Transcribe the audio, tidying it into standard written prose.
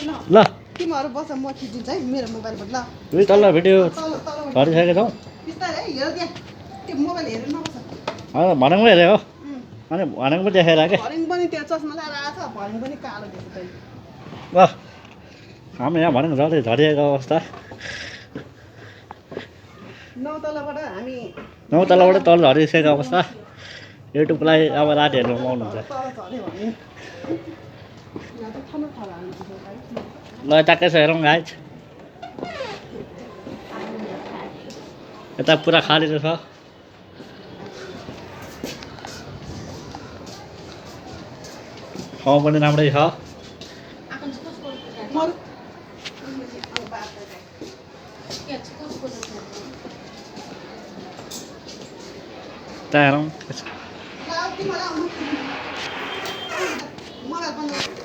ल तिमीहरू बस म खिचिदिन्छु है मेरो मोबाइलबाट ल दुई तल्लो भिडियो तल झरिसकेको छौँ बिस्तारै है हेर त्यहाँ त्यो मोबाइल हेरेर नबस भनेको पो हेरेँ हो अनि भनेको पो देखाएर के भरिङ पनि त्यहाँ चस्मा लगाएर आएको छ भरिङ पनि कालो देख्छ ल हामी यहाँ भनेको झरिएको अवस्था 9 तलाबाट हामी 9 तल्लोबाट तल झरिसकेको अवस्था युट्युबलाई अब राति हेर्नु पाउनुहुन्छ तल झऱ्यो भने यहाँ त ठन्डा ठन्डा हाल्नु ल ट्याक्कै छ हेरौँ गाइज यता पुरा खाली छ ठाउँ पनि राम्रै छ त्यहाँ हेरौँ मलाई